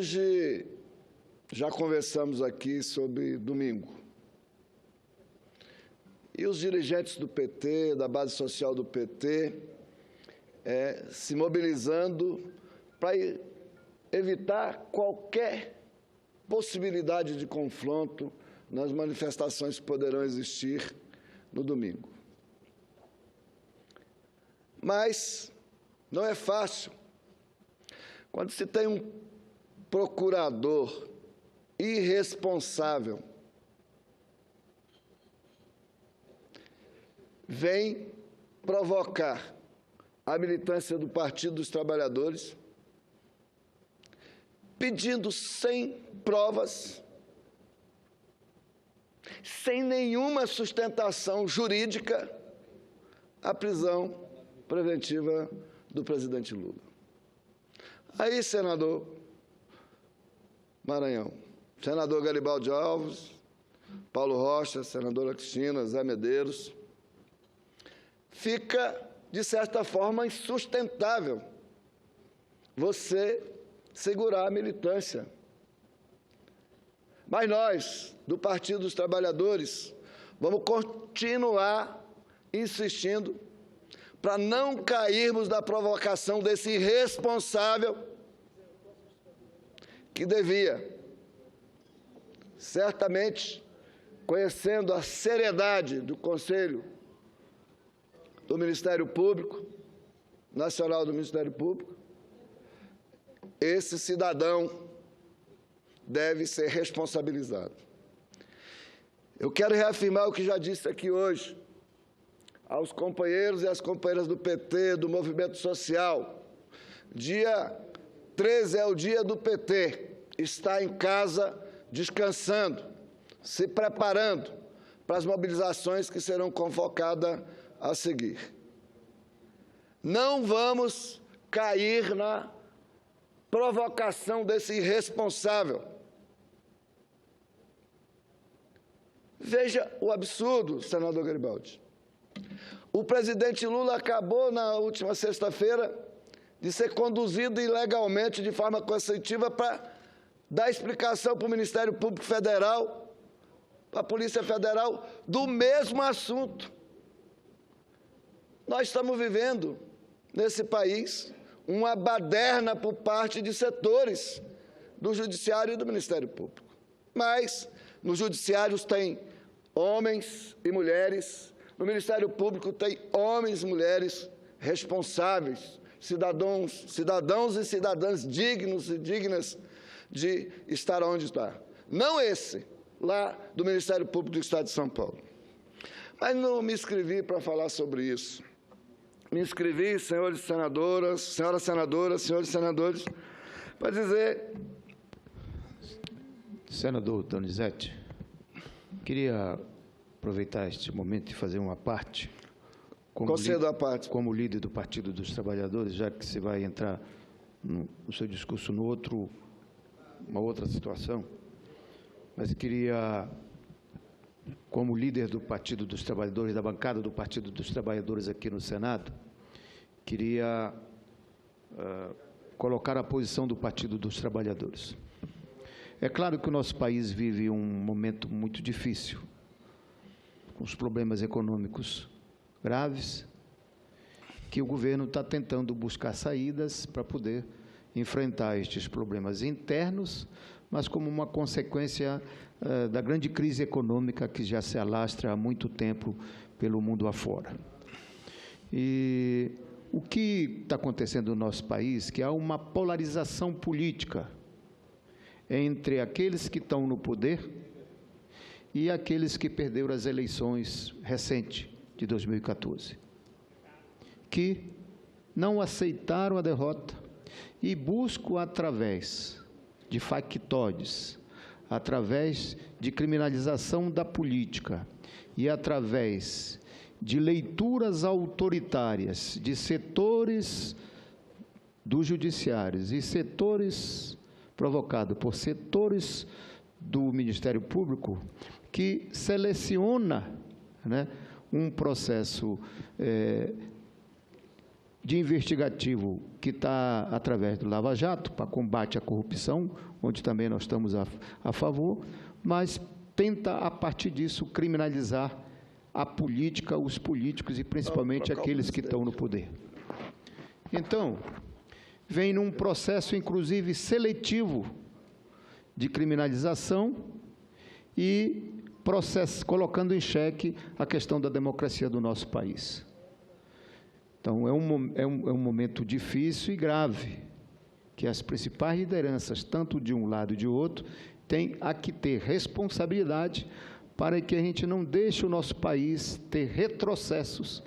Hoje, já conversamos aqui sobre domingo. E os dirigentes do PT, da base social do PT, se mobilizando para evitar qualquer possibilidade de confronto nas manifestações que poderão existir no domingo. Mas não é fácil. Quando se tem um procurador irresponsável, vem provocar a militância do Partido dos Trabalhadores, pedindo sem provas, sem nenhuma sustentação jurídica, a prisão preventiva do presidente Lula. Aí, senador Maranhão, senador Garibaldi Alves, Paulo Rocha, senadora Cristina, Zé Medeiros, fica, de certa forma, insustentável você segurar a militância. Mas nós, do Partido dos Trabalhadores, vamos continuar insistindo para não cairmos na provocação desse irresponsável que devia, certamente, conhecendo a seriedade do Conselho do Ministério Público, Nacional do Ministério Público, esse cidadão deve ser responsabilizado. Eu quero reafirmar o que já disse aqui hoje aos companheiros e às companheiras do PT, do Movimento Social. Dia 13 é o dia do PT. Está em casa, descansando, se preparando para as mobilizações que serão convocadas a seguir. Não vamos cair na provocação desse irresponsável. Veja o absurdo, senador Garibaldi. O presidente Lula acabou, na última sexta-feira, de ser conduzido ilegalmente, de forma coercitiva, para dar explicação para o Ministério Público Federal, para a Polícia Federal, do mesmo assunto. Nós estamos vivendo, nesse país, uma baderna por parte de setores do Judiciário e do Ministério Público. Mas, nos judiciários tem homens e mulheres, no Ministério Público tem homens e mulheres responsáveis, cidadãos e cidadãs dignos e dignas de estar onde está. Não esse, lá do Ministério Público do Estado de São Paulo. Mas não me inscrevi para falar sobre isso. Me inscrevi, senhores senadoras, senhoras senadoras, senhores senadores, para dizer... Senador Donizete, queria aproveitar este momento e fazer uma parte. Concedo a parte. Como líder do Partido dos Trabalhadores, já que você vai entrar no seu discurso uma outra situação, mas queria, como líder do Partido dos Trabalhadores, da bancada do Partido dos Trabalhadores aqui no Senado, queria colocar a posição do Partido dos Trabalhadores. É claro que o nosso país vive um momento muito difícil, com os problemas econômicos graves, que o governo está tentando buscar saídas para poder enfrentar estes problemas internos, mas como uma consequência da grande crise econômica que já se alastra há muito tempo pelo mundo afora. E o que está acontecendo no nosso país, que há uma polarização política entre aqueles que estão no poder e aqueles que perderam as eleições recentes de 2014, que não aceitaram a derrota e buscam, através de factoides, através de criminalização da política e através de leituras autoritárias de setores do judiciário e setores provocados por setores do Ministério Público, que seleciona, né, um processo de investigativo que está através do Lava Jato, para combate à corrupção, onde também nós estamos a favor, mas tenta, a partir disso, criminalizar a política, os políticos e principalmente aqueles que estão no poder. Então, vem num processo, inclusive, seletivo de criminalização e colocando em xeque a questão da democracia do nosso país. Então, é um momento difícil e grave, que as principais lideranças, tanto de um lado e de outro, têm que ter responsabilidade para que a gente não deixe o nosso país ter retrocessos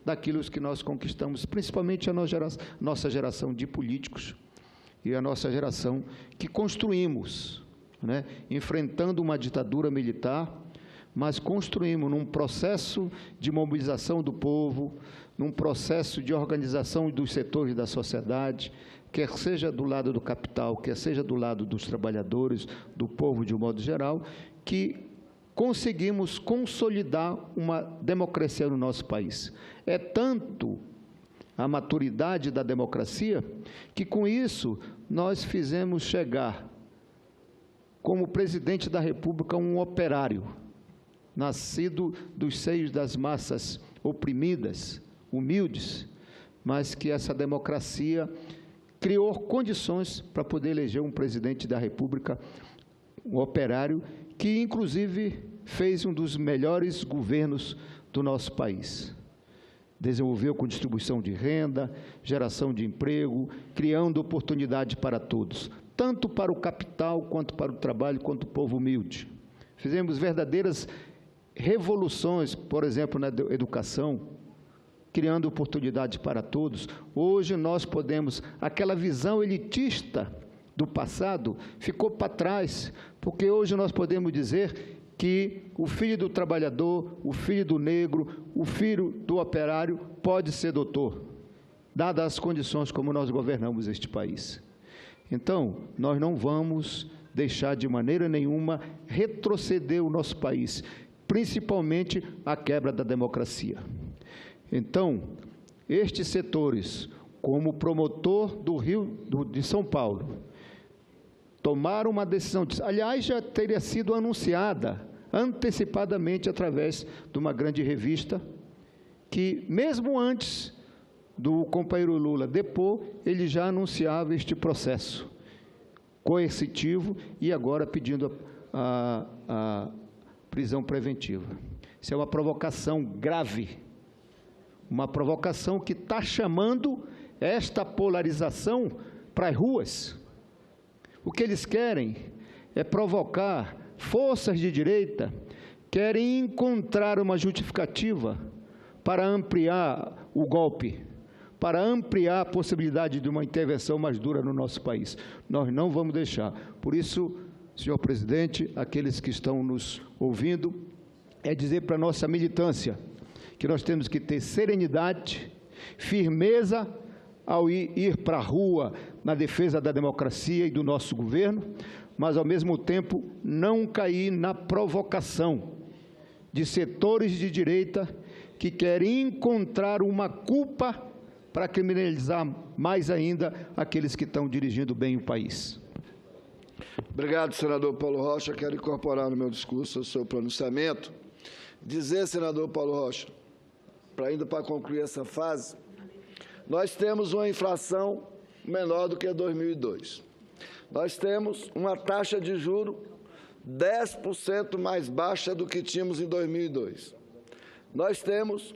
daquilo que nós conquistamos, principalmente a nossa geração de políticos e a nossa geração que construímos, né, enfrentando uma ditadura militar, mas construímos num processo de mobilização do povo, num processo de organização dos setores da sociedade, quer seja do lado do capital, quer seja do lado dos trabalhadores, do povo de um modo geral, que conseguimos consolidar uma democracia no nosso país. É tanto a maturidade da democracia que, com isso, nós fizemos chegar, como presidente da República, um operário, nascido dos seios das massas oprimidas, humildes, mas que essa democracia criou condições para poder eleger um presidente da República, um operário, que, inclusive, fez um dos melhores governos do nosso país. Desenvolveu com distribuição de renda, geração de emprego, criando oportunidade para todos, tanto para o capital, quanto para o trabalho, quanto o povo humilde. Fizemos verdadeiras revoluções, por exemplo, na educação, criando oportunidade para todos. Hoje nós podemos, aquela visão elitista do passado ficou para trás, porque hoje nós podemos dizer que o filho do trabalhador, o filho do negro, o filho do operário pode ser doutor, dadas as condições como nós governamos este país. Então, nós não vamos deixar de maneira nenhuma retroceder o nosso país, principalmente a quebra da democracia. Então, estes setores, como promotor de São Paulo, tomaram uma decisão, aliás, já teria sido anunciada antecipadamente através de uma grande revista, que mesmo antes do companheiro Lula depor, ele já anunciava este processo coercitivo e agora pedindo a prisão preventiva. Isso é uma provocação grave, uma provocação que está chamando esta polarização para as ruas. O que eles querem é provocar forças de direita, querem encontrar uma justificativa para ampliar o golpe, para ampliar a possibilidade de uma intervenção mais dura no nosso país. Nós não vamos deixar. Por isso, senhor presidente, aqueles que estão nos ouvindo, é dizer para a nossa militância que nós temos que ter serenidade, firmeza ao ir para a rua na defesa da democracia e do nosso governo, mas, ao mesmo tempo, não cair na provocação de setores de direita que querem encontrar uma culpa para criminalizar mais ainda aqueles que estão dirigindo bem o país. Obrigado, senador Paulo Rocha. Quero incorporar no meu discurso o seu pronunciamento. Dizer, senador Paulo Rocha, ainda para concluir essa fase, nós temos uma inflação menor do que a 2002. Nós temos uma taxa de juros 10% mais baixa do que tínhamos em 2002. Nós temos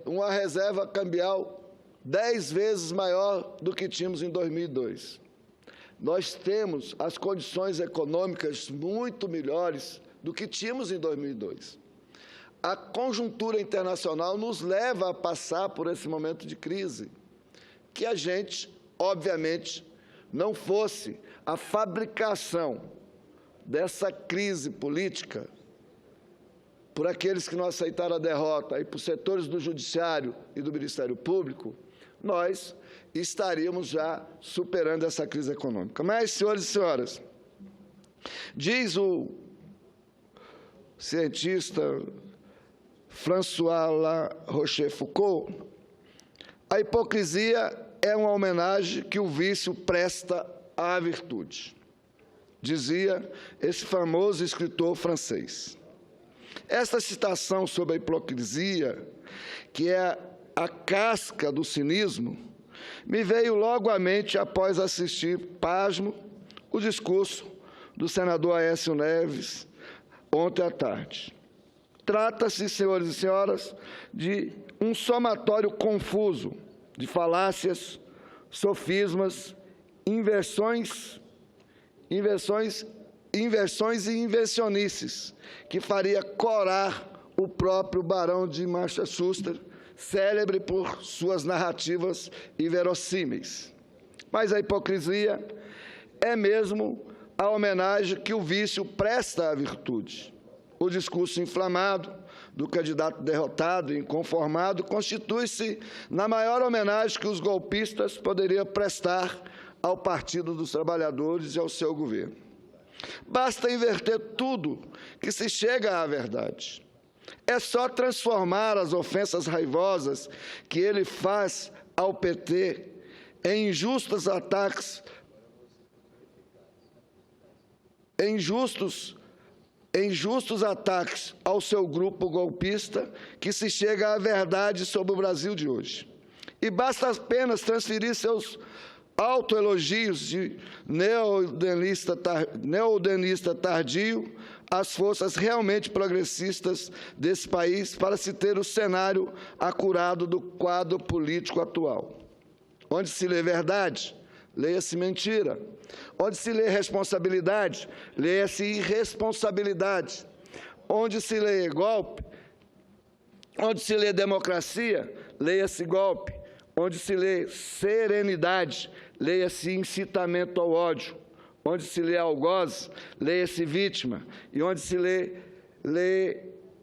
uma reserva cambial 10 vezes maior do que tínhamos em 2002. Nós temos as condições econômicas muito melhores do que tínhamos em 2002. A conjuntura internacional nos leva a passar por esse momento de crise, que a gente, obviamente, não fosse a fabricação dessa crise política por aqueles que não aceitaram a derrota e por setores do Judiciário e do Ministério Público, nós estaríamos já superando essa crise econômica. Mas, senhores e senhoras, diz o cientista François La Rochefoucauld, a hipocrisia é uma homenagem que o vício presta à virtude, dizia esse famoso escritor francês. Esta citação sobre a hipocrisia, que é a casca do cinismo, me veio logo à mente após assistir, pasmo, o discurso do senador Aécio Neves ontem à tarde. Trata-se, senhores e senhoras, de um somatório confuso de falácias, sofismas, inversões e invencionices, que faria corar o próprio barão de Massachusetts, célebre por suas narrativas inverossímeis. Mas a hipocrisia é mesmo a homenagem que o vício presta à virtude. O discurso inflamado do candidato derrotado e inconformado constitui-se na maior homenagem que os golpistas poderiam prestar ao Partido dos Trabalhadores e ao seu governo. Basta inverter tudo que se chega à verdade. É só transformar as ofensas raivosas que ele faz ao PT em injustos ataques, ao seu grupo golpista, que se chega à verdade sobre o Brasil de hoje. E basta apenas transferir seus autoelogios de neodenista tardio às forças realmente progressistas desse país para se ter o cenário acurado do quadro político atual. Onde se lê verdade, leia-se mentira. Onde se lê responsabilidade, leia-se irresponsabilidade. Onde se lê golpe, onde se lê democracia, leia-se golpe. Onde se lê serenidade, leia-se incitamento ao ódio. Onde se lê algoz, leia-se vítima. E onde se lê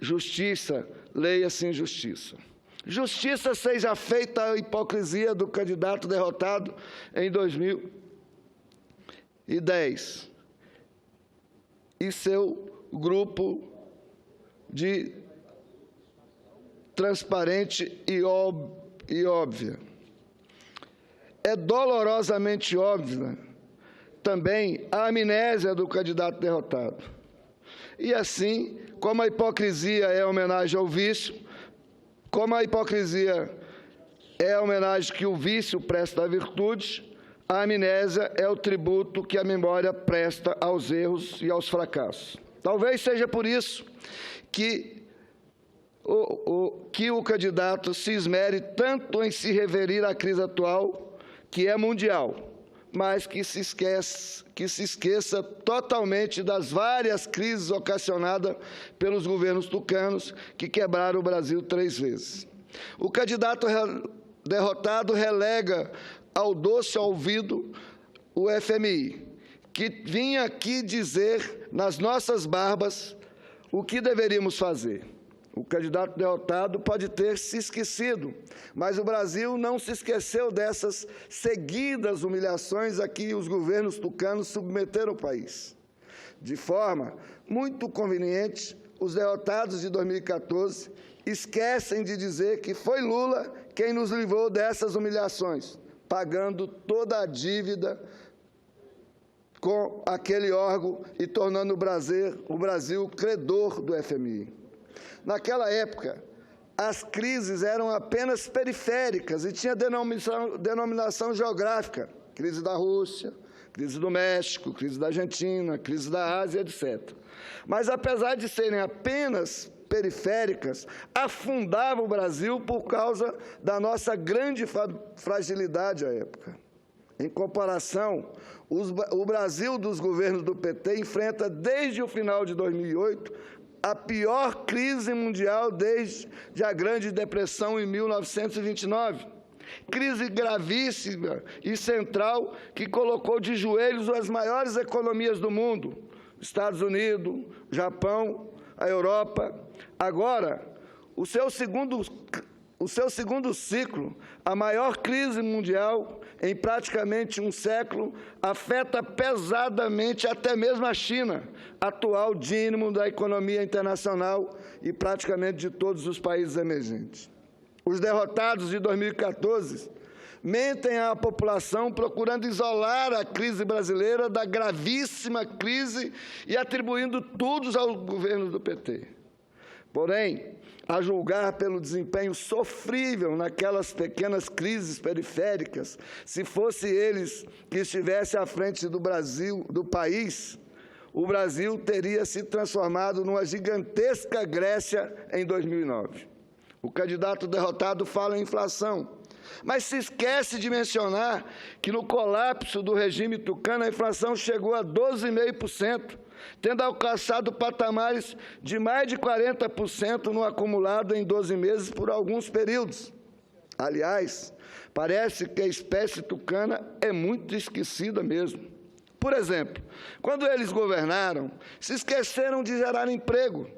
justiça, leia-se injustiça. Justiça seja feita à hipocrisia do candidato derrotado em 2010 e seu grupo de transparente e óbvia. É dolorosamente óbvia também a amnésia do candidato derrotado. E assim, como a hipocrisia é homenagem ao vício, como a hipocrisia é a homenagem que o vício presta à virtude, a amnésia é o tributo que a memória presta aos erros e aos fracassos. Talvez seja por isso que o candidato se esmere tanto em se referir à crise atual, que é mundial, mas que se esqueça totalmente das várias crises ocasionadas pelos governos tucanos que quebraram o Brasil 3 vezes. O candidato derrotado relega ao doce ouvido o FMI, que vinha aqui dizer nas nossas barbas o que deveríamos fazer. O candidato derrotado pode ter se esquecido, mas o Brasil não se esqueceu dessas seguidas humilhações a que os governos tucanos submeteram o país. De forma muito conveniente, os derrotados de 2014 esquecem de dizer que foi Lula quem nos livrou dessas humilhações, pagando toda a dívida com aquele órgão e tornando o Brasil credor do FMI. Naquela época, as crises eram apenas periféricas e tinha denominação geográfica. Crise da Rússia, crise do México, crise da Argentina, crise da Ásia, etc. Mas, apesar de serem apenas periféricas, afundavam o Brasil por causa da nossa grande fragilidade à época. Em comparação, o Brasil dos governos do PT enfrenta, desde o final de 2008, a pior crise mundial desde a Grande Depressão em 1929. Crise gravíssima e central que colocou de joelhos as maiores economias do mundo, Estados Unidos, Japão, a Europa. Agora, o seu segundo o seu segundo ciclo, a maior crise mundial em praticamente um século, afeta pesadamente até mesmo a China, atual dínamo da economia internacional e praticamente de todos os países emergentes. Os derrotados de 2014 mentem à população procurando isolar a crise brasileira da gravíssima crise e atribuindo tudo ao governo do PT. Porém, a julgar pelo desempenho sofrível naquelas pequenas crises periféricas, se fosse eles que estivessem à frente do Brasil, do país, o Brasil teria se transformado numa gigantesca Grécia em 2009. O candidato derrotado fala em inflação, mas se esquece de mencionar que no colapso do regime tucano a inflação chegou a 12,5%, tendo alcançado patamares de mais de 40% no acumulado em 12 meses por alguns períodos. Aliás, parece que a espécie tucana é muito esquecida mesmo. Por exemplo, quando eles governaram, se esqueceram de gerar emprego.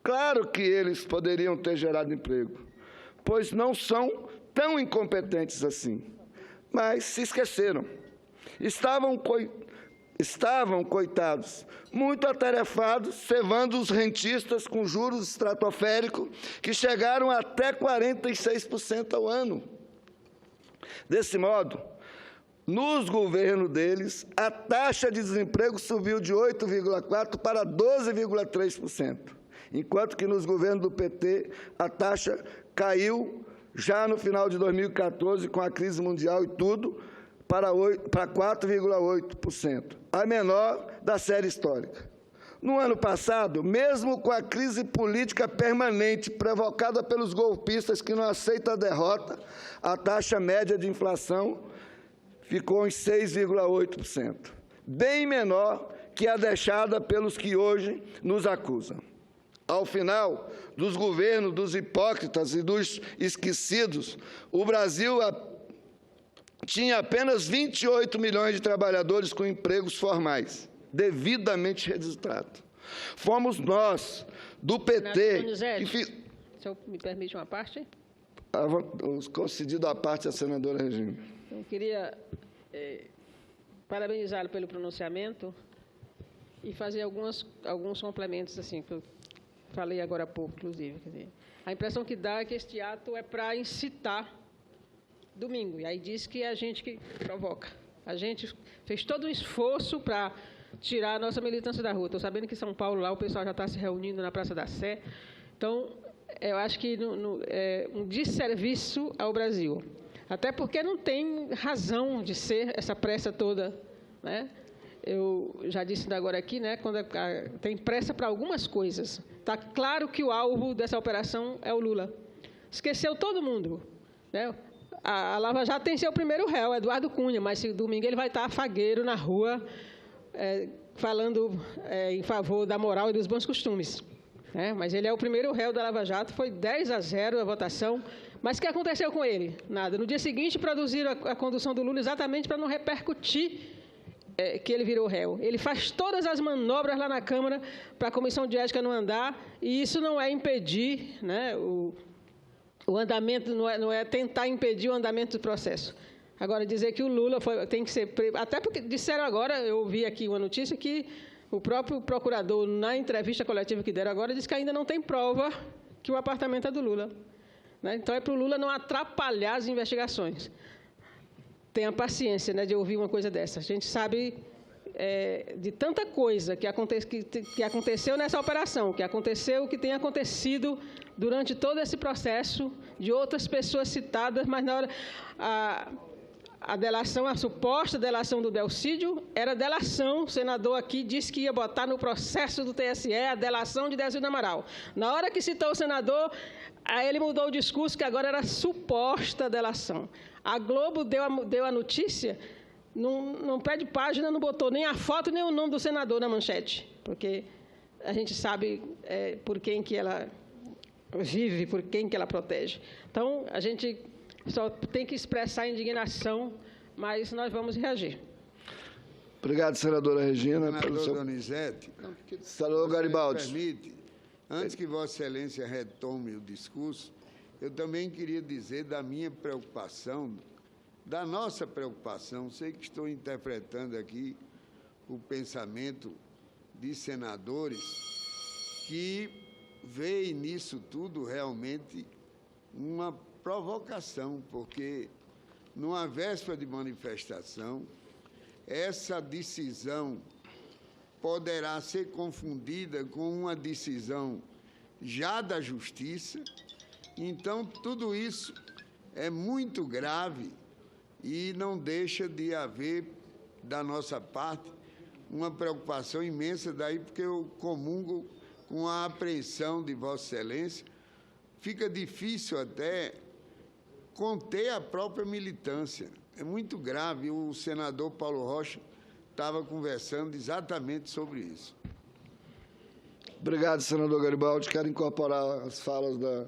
Claro que eles poderiam ter gerado emprego, pois não são tão incompetentes assim, mas se esqueceram. Estavam, coitados, muito atarefados, cevando os rentistas com juros estratosféricos, que chegaram até 46% ao ano. Desse modo, nos governos deles, a taxa de desemprego subiu de 8,4% para 12,3%, enquanto que nos governos do PT a taxa caiu já no final de 2014, com a crise mundial e tudo, para 4,8%, a menor da série histórica. No ano passado, mesmo com a crise política permanente provocada pelos golpistas que não aceitam a derrota, a taxa média de inflação ficou em 6,8%, bem menor que a deixada pelos que hoje nos acusam. Ao final dos governos dos hipócritas e dos esquecidos, o Brasil tinha apenas 28 milhões de trabalhadores com empregos formais, devidamente registrados. Fomos nós, do PT... O senhor me permite uma parte? Concedido à parte a senadora Regina. Eu queria parabenizá-lo pelo pronunciamento e fazer alguns complementos, assim, que eu falei agora há pouco, inclusive. Quer dizer, a impressão que dá é que este ato é para incitar domingo, e aí diz que é a gente que provoca. A gente fez todo um esforço para tirar a nossa militância da rua. Estou sabendo que em São Paulo, lá, o pessoal já está se reunindo na Praça da Sé. Então, eu acho que é um desserviço ao Brasil. Até porque não tem razão de ser essa pressa toda, né? Eu já disse agora aqui, né, quando tem pressa para algumas coisas. Está claro que o alvo dessa operação é o Lula. Esqueceu todo mundo, né? A Lava Jato tem seu primeiro réu, Eduardo Cunha, mas domingo ele vai estar afagueiro na rua, falando em favor da moral e dos bons costumes. Mas ele é o primeiro réu da Lava Jato, foi 10-0 a votação. Mas o que aconteceu com ele? Nada. No dia seguinte, produziram a condução do Lula exatamente para não repercutir que ele virou réu. Ele faz todas as manobras lá na Câmara para a Comissão de Ética não andar, e isso não é impedir, né, o andamento, não é tentar impedir o andamento do processo. Agora, dizer que o Lula tem que ser... Até porque disseram agora, eu ouvi aqui uma notícia, que o próprio procurador, na entrevista coletiva que deram agora, disse que ainda não tem prova que o apartamento é do Lula. Né? Então, é para o Lula não atrapalhar as investigações. Tenha paciência, né, de ouvir uma coisa dessa. A gente sabe de tanta coisa que aconteceu nessa operação, que tem acontecido durante todo esse processo, de outras pessoas citadas, mas na hora... A delação, a suposta delação do Delcídio era delação. O senador aqui disse que ia botar no processo do TSE a delação de Delcídio Amaral. Na hora que citou o senador, aí ele mudou o discurso, que agora era suposta delação. A Globo deu a notícia, num pé de página, não botou nem a foto nem o nome do senador na manchete, porque a gente sabe por quem que ela vive, por quem que ela protege. Então, a gente só tem que expressar indignação, mas nós vamos reagir. Obrigado, senadora Regina. Senador Donizete, senador Garibaldi. Permite, antes que Vossa Excelência retome o discurso, eu também queria dizer da minha preocupação, da nossa preocupação. Sei que estou interpretando aqui o pensamento de senadores que veem nisso tudo realmente uma provocação, porque numa véspera de manifestação, essa decisão poderá ser confundida com uma decisão já da Justiça. Então, tudo isso é muito grave e não deixa de haver, da nossa parte, uma preocupação imensa, daí porque eu comungo com a apreensão de Vossa Excelência. Fica difícil até conter a própria militância. É muito grave. O senador Paulo Rocha estava conversando exatamente sobre isso. Obrigado, senador Garibaldi. Quero incorporar as falas da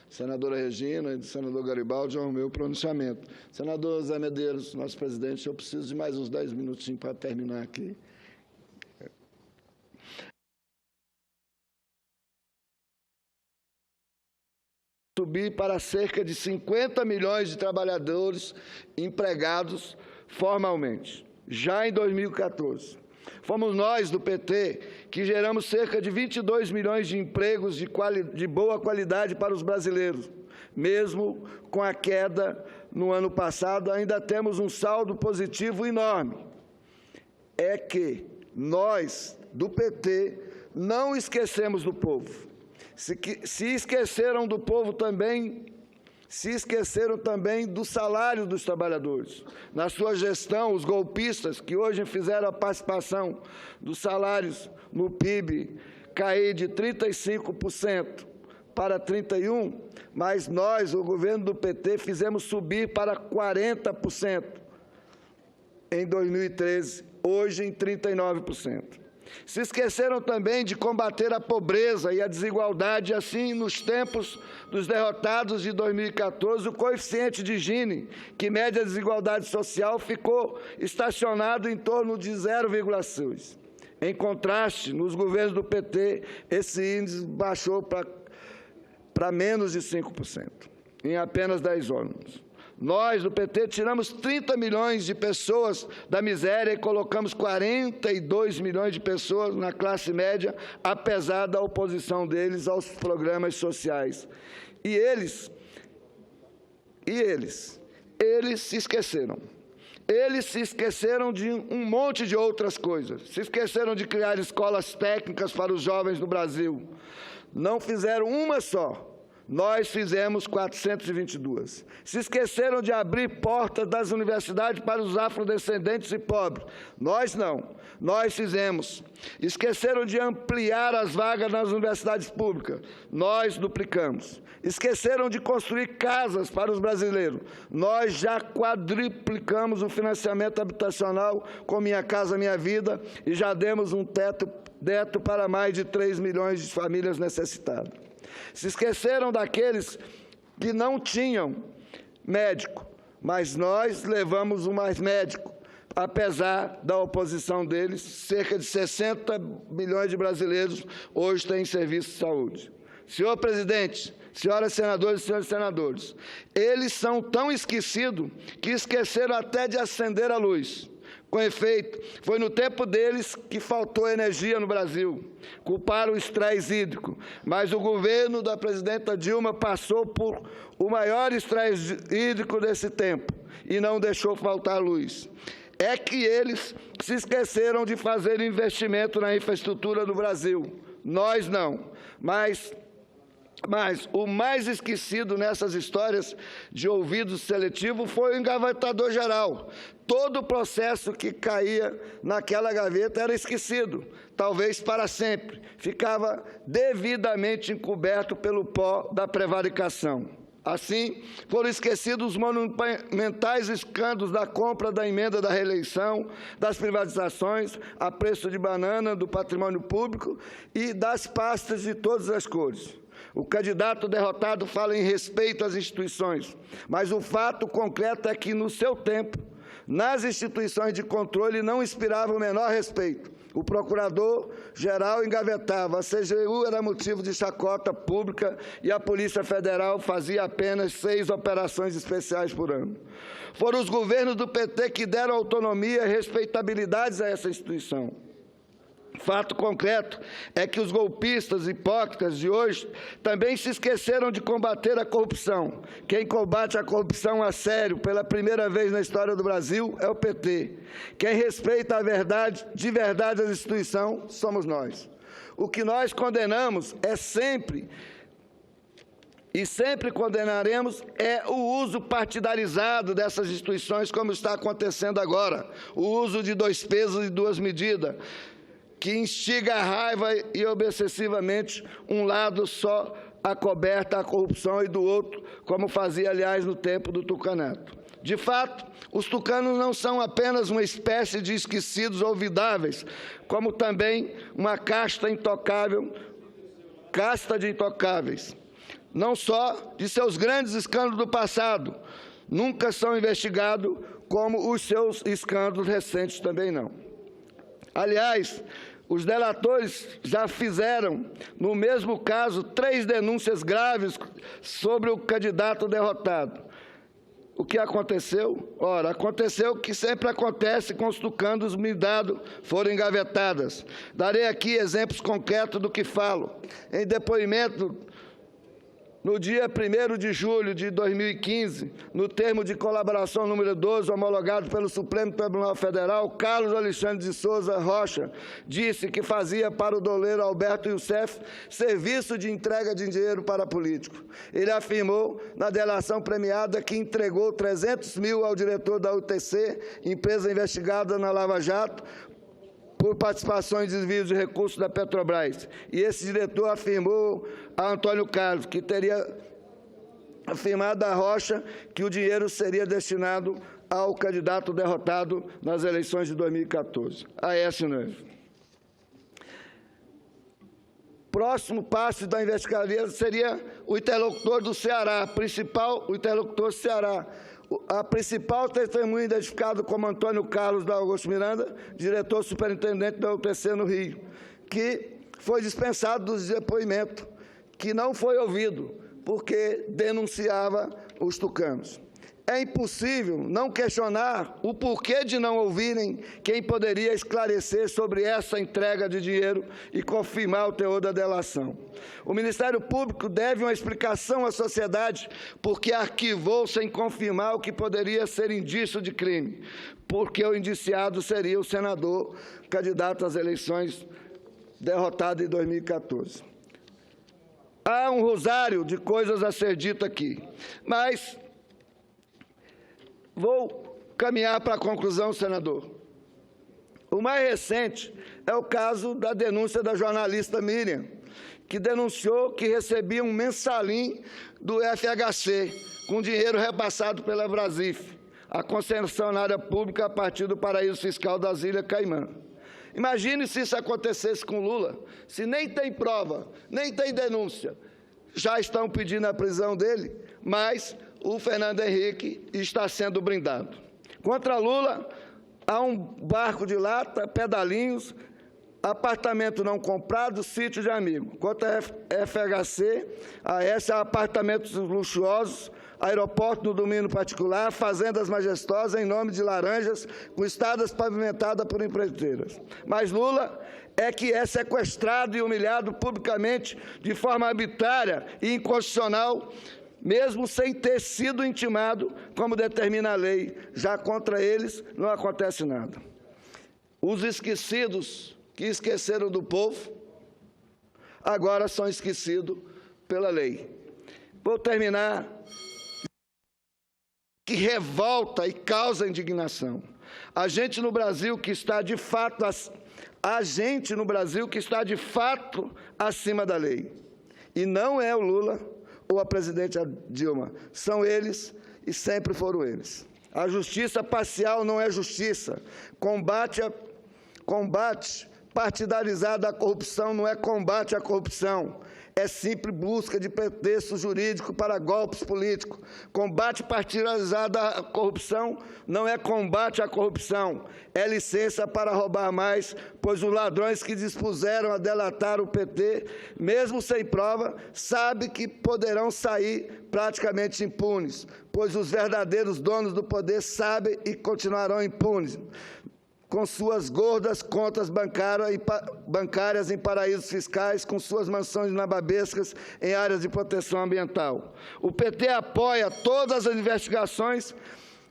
senadora Regina e do senador Garibaldi ao meu pronunciamento. Senador Zé Medeiros, nosso presidente, eu preciso de mais uns 10 minutinhos para terminar aqui. Subir para cerca de 50 milhões de trabalhadores empregados formalmente, já em 2014. Fomos nós, do PT, que geramos cerca de 22 milhões de empregos de boa qualidade para os brasileiros. Mesmo com a queda no ano passado, ainda temos um saldo positivo enorme. É que nós, do PT, não esquecemos do povo. Se esqueceram do povo também, se esqueceram também do salário dos trabalhadores. Na sua gestão, os golpistas, que hoje fizeram a participação dos salários no PIB cair de 35% para 31%, mas nós, o governo do PT, fizemos subir para 40% em 2013, hoje em 39%. Se esqueceram também de combater a pobreza e a desigualdade, assim, nos tempos dos derrotados de 2014, o coeficiente de Gini, que mede a desigualdade social, ficou estacionado em torno de 0,6. Em contraste, nos governos do PT, esse índice baixou para menos de 5%, em apenas 10 anos. Nós, do PT, tiramos 30 milhões de pessoas da miséria e colocamos 42 milhões de pessoas na classe média, apesar da oposição deles aos programas sociais. E eles se esqueceram. Eles se esqueceram de um monte de outras coisas. Se esqueceram de criar escolas técnicas para os jovens no Brasil. Não fizeram uma só. Nós fizemos 422. Se esqueceram de abrir portas das universidades para os afrodescendentes e pobres. Nós não. Nós fizemos. Esqueceram de ampliar as vagas nas universidades públicas. Nós duplicamos. Esqueceram de construir casas para os brasileiros. Nós já quadruplicamos o financiamento habitacional com Minha Casa Minha Vida e já demos um teto para mais de 3 milhões de famílias necessitadas. Se esqueceram daqueles que não tinham médico, mas nós levamos um mais médico. Apesar da oposição deles, cerca de 60 milhões de brasileiros hoje têm serviço de saúde. Senhor presidente, senhoras senadoras e senhores senadores, eles são tão esquecidos que esqueceram até de acender a luz. Com efeito, foi no tempo deles que faltou energia no Brasil. Culparam o estresse hídrico, mas o governo da presidenta Dilma passou por o maior estresse hídrico desse tempo e não deixou faltar luz. É que eles se esqueceram de fazer investimento na infraestrutura do Brasil. Nós não, mas o mais esquecido nessas histórias de ouvido seletivo foi o engavetador geral. Todo o processo que caía naquela gaveta era esquecido, talvez para sempre. Ficava devidamente encoberto pelo pó da prevaricação. Assim, foram esquecidos os monumentais escândalos da compra da emenda da reeleição, das privatizações a preço de banana do patrimônio público e das pastas de todas as cores. O candidato derrotado fala em respeito às instituições, mas o fato concreto é que, no seu tempo, nas instituições de controle não inspirava o menor respeito. O procurador-geral engavetava, a CGU era motivo de chacota pública e a Polícia Federal fazia apenas 6 operações especiais por ano. Foram os governos do PT que deram autonomia e respeitabilidade a essa instituição. Fato concreto é que os golpistas hipócritas de hoje também se esqueceram de combater a corrupção. Quem combate a corrupção a sério pela primeira vez na história do Brasil é o PT. Quem respeita de verdade a instituição somos nós. O que nós condenamos é sempre condenaremos é o uso partidarizado dessas instituições, como está acontecendo agora. O uso de 2 pesos e 2 medidas, que instiga a raiva e obsessivamente um lado só acoberta a corrupção e do outro, como fazia, aliás, no tempo do tucanato. De fato, os tucanos não são apenas uma espécie de esquecidos olvidáveis, como também uma casta de intocáveis. Não só de seus grandes escândalos do passado, nunca são investigados, como os seus escândalos recentes também não. Aliás, os delatores já fizeram, no mesmo caso, 3 denúncias graves sobre o candidato derrotado. O que aconteceu? Ora, aconteceu o que sempre acontece com os tucanos mindados foram engavetadas. Darei aqui exemplos concretos do que falo. Em depoimento, no dia 1º de julho de 2015, no termo de colaboração número 12, homologado pelo Supremo Tribunal Federal, Carlos Alexandre de Souza Rocha disse que fazia para o doleiro Alberto Youssef serviço de entrega de dinheiro para político. Ele afirmou na delação premiada que entregou 300 mil ao diretor da UTC, empresa investigada na Lava Jato, por participação em desvio de recursos da Petrobras. E esse diretor afirmou a Antônio Carlos, que teria afirmado a Rocha que o dinheiro seria destinado ao candidato derrotado nas eleições de 2014, Aécio Neves. Próximo passo da investigação seria o interlocutor do Ceará, o interlocutor do Ceará. A principal testemunha identificada como Antônio Carlos da Augusto Miranda, diretor superintendente da UTC no Rio, que foi dispensado do depoimento, que não foi ouvido, porque denunciava os tucanos. É impossível não questionar o porquê de não ouvirem quem poderia esclarecer sobre essa entrega de dinheiro e confirmar o teor da delação. O Ministério Público deve uma explicação à sociedade porque arquivou sem confirmar o que poderia ser indício de crime, porque o indiciado seria o senador candidato às eleições derrotado em 2014. Há um rosário de coisas a ser dito aqui, mas vou caminhar para a conclusão, senador. O mais recente é o caso da denúncia da jornalista Miriam, que denunciou que recebia um mensalim do FHC, com dinheiro repassado pela Brasif, a concessionária pública a partir do paraíso fiscal das Ilhas Caimã. Imagine se isso acontecesse com Lula, se nem tem prova, nem tem denúncia. Já estão pedindo a prisão dele, mas o Fernando Henrique está sendo brindado. Contra Lula, há um barco de lata, pedalinhos, apartamento não comprado, sítio de amigo. Contra a FHC, há apartamentos luxuosos, aeroporto no domínio particular, fazendas majestosas em nome de laranjas, com estradas pavimentadas por empreiteiras. Mas Lula é que é sequestrado e humilhado publicamente de forma arbitrária e inconstitucional, mesmo sem ter sido intimado, como determina a lei. Já contra eles não acontece nada. Os esquecidos que esqueceram do povo, agora são esquecidos pela lei. Vou terminar. Que revolta e causa indignação. A gente no Brasil que está de fato acima da lei. E não é o Lula ou a presidente Dilma, são eles e sempre foram eles. A justiça parcial não é justiça. Combate partidarizado à corrupção não é combate à corrupção. é simples busca de pretexto jurídico para golpes políticos. Combate parcializado à corrupção não é combate à corrupção, é licença para roubar mais, pois os ladrões que dispuseram a delatar o PT, mesmo sem prova, sabem que poderão sair praticamente impunes, pois os verdadeiros donos do poder sabem e continuarão impunes, com suas gordas contas bancárias em paraísos fiscais, com suas mansões nababescas em áreas de proteção ambiental. O PT apoia todas as investigações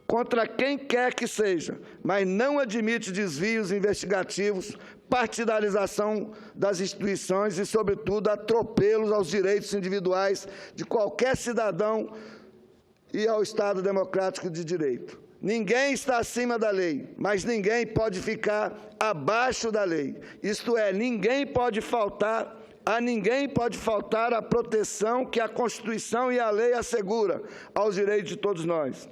contra quem quer que seja, mas não admite desvios investigativos, partidarização das instituições e, sobretudo, atropelos aos direitos individuais de qualquer cidadão e ao Estado democrático de direito. Ninguém está acima da lei, mas ninguém pode ficar abaixo da lei. Isto é, ninguém pode faltar a proteção que a Constituição e a lei assegura aos direitos de todos nós.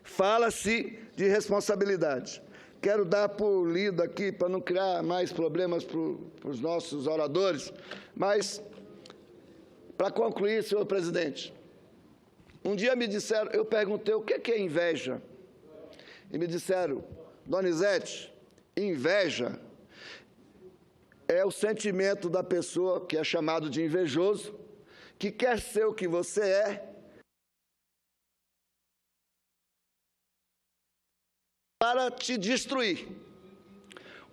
Fala-se de responsabilidade. Quero dar por lido aqui, para não criar mais problemas para os nossos oradores, mas, para concluir, senhor presidente, um dia me disseram, eu perguntei o que é inveja, e me disseram, Donizete, inveja é o sentimento da pessoa que é chamado de invejoso, que quer ser o que você é, para te destruir.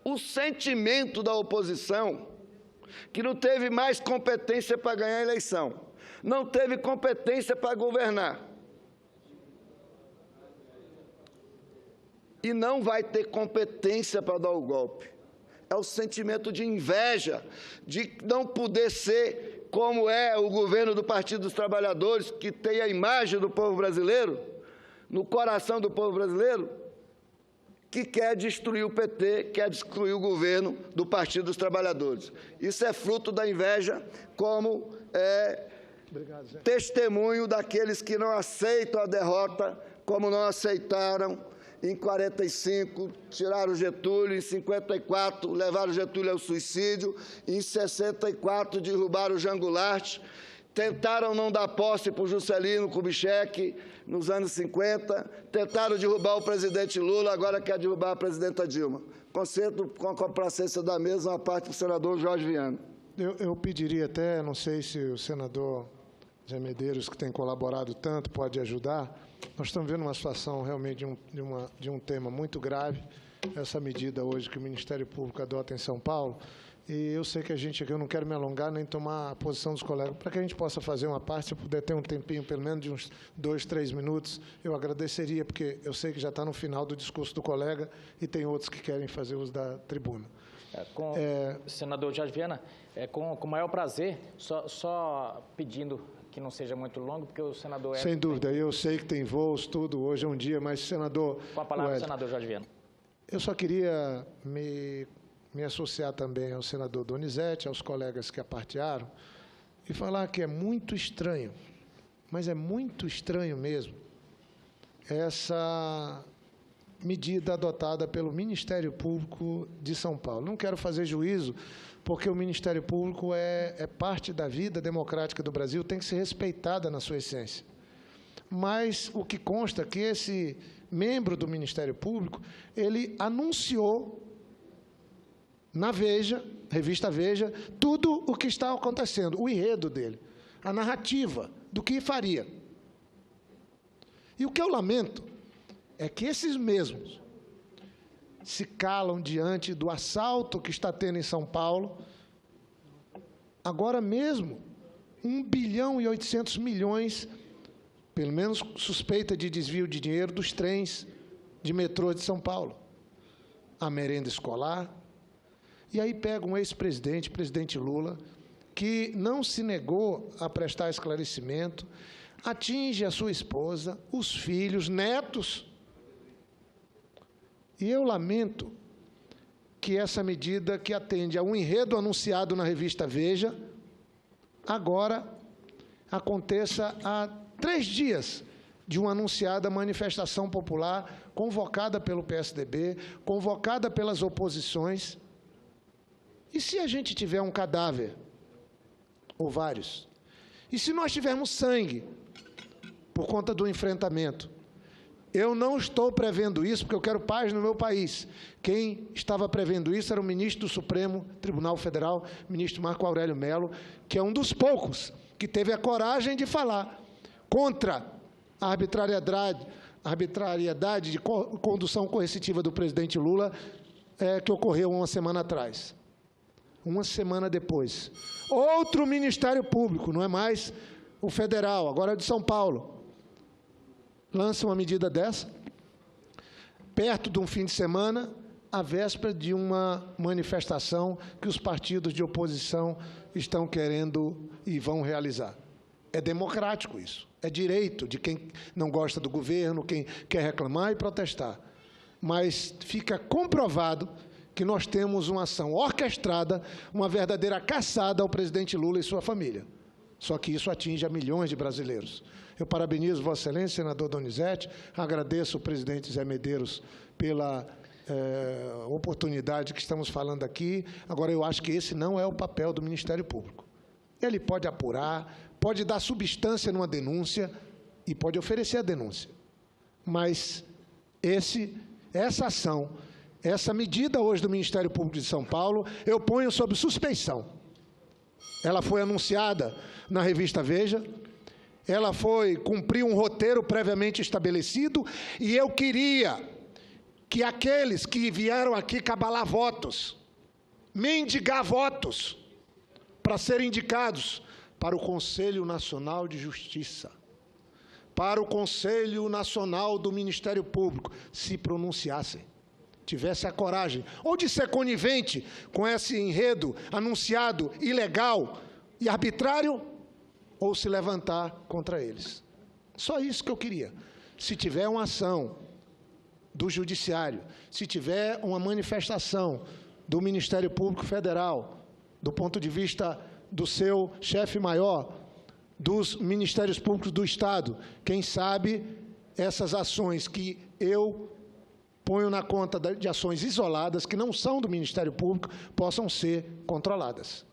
O sentimento da oposição, que não teve mais competência para ganhar a eleição, não teve competência para governar, e não vai ter competência para dar o golpe. É o sentimento de inveja, de não poder ser como é o governo do Partido dos Trabalhadores, que tem a imagem do povo brasileiro, no coração do povo brasileiro, que quer destruir o PT, quer destruir o governo do Partido dos Trabalhadores. Isso é fruto da inveja, como testemunho daqueles que não aceitam a derrota, como não aceitaram em 45, tiraram Getúlio, em 54, levaram Getúlio ao suicídio, em 64, derrubaram o Jango Goulart, tentaram não dar posse para o Juscelino Kubitschek nos anos 50, tentaram derrubar o presidente Lula, agora quer derrubar a presidenta Dilma. Concedo com a complacência da mesma parte do senador Jorge Viana. Eu pediria até, não sei se o senador Zé Medeiros, que tem colaborado tanto, pode ajudar. Nós estamos vendo uma situação realmente de um tema muito grave, essa medida hoje que o Ministério Público adota em São Paulo. E eu sei que eu não quero me alongar nem tomar a posição dos colegas, para que a gente possa fazer uma parte, se puder ter um tempinho, pelo menos de uns 2, 3 minutos, eu agradeceria, porque eu sei que já está no final do discurso do colega e tem outros que querem fazer uso da tribuna. Senador Jorge Viana, com o maior prazer, só pedindo que não seja muito longo, porque o senador... Sem dúvida, eu sei que tem voos, tudo, hoje é um dia, mas, senador... Com a palavra, senador Jorge Viana. Eu só queria me associar também ao senador Donizete, aos colegas que apartearam, e falar que é muito estranho, mas é muito estranho mesmo, essa medida adotada pelo Ministério Público de São Paulo. Não quero fazer juízo, porque o Ministério Público é parte da vida democrática do Brasil, tem que ser respeitada na sua essência. Mas o que consta é que esse membro do Ministério Público, ele anunciou na Veja, revista Veja, tudo o que está acontecendo, o enredo dele, a narrativa do que faria. E o que eu lamento é que esses mesmos se calam diante do assalto que está tendo em São Paulo. Agora mesmo, 1 bilhão e 800 milhões, pelo menos suspeita de desvio de dinheiro dos trens de metrô de São Paulo. A merenda escolar. E aí pega um ex-presidente, presidente Lula, que não se negou a prestar esclarecimento, atinge a sua esposa, os filhos, netos. E eu lamento que essa medida, que atende a um enredo anunciado na revista Veja, agora aconteça há 3 dias de uma anunciada manifestação popular convocada pelo PSDB, convocada pelas oposições. E se a gente tiver um cadáver ou vários. E se nós tivermos sangue por conta do enfrentamento? Eu não estou prevendo isso porque eu quero paz no meu país. Quem estava prevendo isso era o ministro do Supremo Tribunal Federal, ministro Marco Aurélio Mello, que é um dos poucos que teve a coragem de falar contra a arbitrariedade de condução coercitiva do presidente Lula, que ocorreu uma semana atrás. Uma semana depois. Outro Ministério Público, não é mais o federal, agora é de São Paulo, lança uma medida dessa, perto de um fim de semana, à véspera de uma manifestação que os partidos de oposição estão querendo e vão realizar. É democrático isso, é direito de quem não gosta do governo, quem quer reclamar e protestar. Mas fica comprovado que nós temos uma ação orquestrada, uma verdadeira caçada ao presidente Lula e sua família. Só que isso atinge a milhões de brasileiros. Eu parabenizo Vossa Excelência, senador Donizete, agradeço ao presidente Zé Medeiros pela oportunidade que estamos falando aqui. Agora, eu acho que esse não é o papel do Ministério Público. Ele pode apurar, pode dar substância numa denúncia e pode oferecer a denúncia. Mas essa ação, essa medida hoje do Ministério Público de São Paulo, eu ponho sob suspeição. Ela foi anunciada na revista Veja, ela foi cumprir um roteiro previamente estabelecido, e eu queria que aqueles que vieram aqui cabalar votos, mendigar votos, para serem indicados para o Conselho Nacional de Justiça, para o Conselho Nacional do Ministério Público, se pronunciassem, tivesse a coragem, ou de ser conivente com esse enredo anunciado ilegal e arbitrário, ou se levantar contra eles. Só isso que eu queria. Se tiver uma ação do Judiciário, se tiver uma manifestação do Ministério Público Federal, do ponto de vista do seu chefe maior, dos Ministérios Públicos do Estado, quem sabe essas ações que eu ponho na conta de ações isoladas, que não são do Ministério Público, possam ser controladas.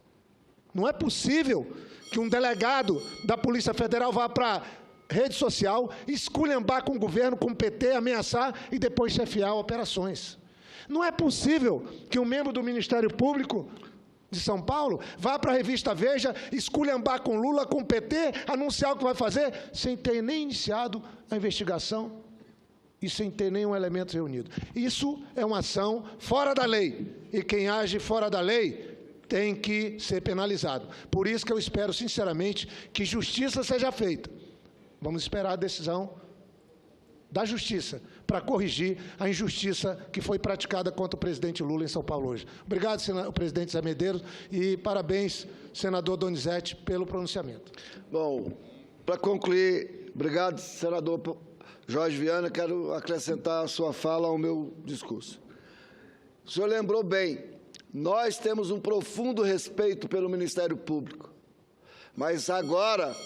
Não é possível que um delegado da Polícia Federal vá para a rede social, esculhambar com o governo, com o PT, ameaçar e depois chefiar operações. Não é possível que um membro do Ministério Público de São Paulo vá para a revista Veja, esculhambar com Lula, com o PT, anunciar o que vai fazer, sem ter nem iniciado a investigação e sem ter nenhum elemento reunido. Isso é uma ação fora da lei, e quem age fora da lei tem que ser penalizado. Por isso que eu espero, sinceramente, que justiça seja feita. Vamos esperar a decisão da Justiça para corrigir a injustiça que foi praticada contra o presidente Lula em São Paulo hoje. Obrigado, presidente Zé Medeiros, e parabéns, senador Donizete, pelo pronunciamento. Bom, para concluir, obrigado, senador Jorge Viana, quero acrescentar a sua fala ao meu discurso. O senhor lembrou bem, nós temos um profundo respeito pelo Ministério Público, mas agora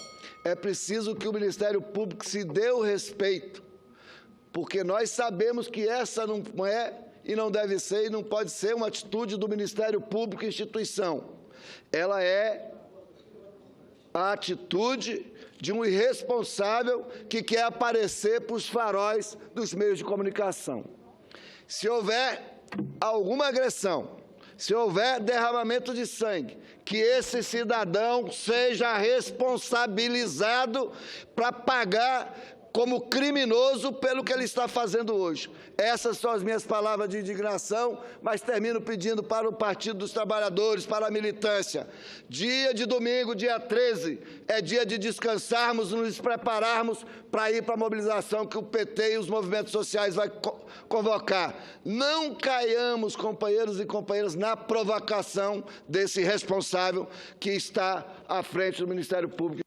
é preciso que o Ministério Público se dê o respeito, porque nós sabemos que essa não é e não deve ser e não pode ser uma atitude do Ministério Público instituição. Ela é a atitude de um irresponsável que quer aparecer para os faróis dos meios de comunicação. Se houver alguma agressão, se houver derramamento de sangue, que esse cidadão seja responsabilizado para pagar como criminoso pelo que ele está fazendo hoje. Essas são as minhas palavras de indignação, mas termino pedindo para o Partido dos Trabalhadores, para a militância. Dia de domingo, dia 13, é dia de descansarmos, nos prepararmos para ir para a mobilização que o PT e os movimentos sociais vai convocar. Não caiamos, companheiros e companheiras, na provocação desse responsável que está à frente do Ministério Público.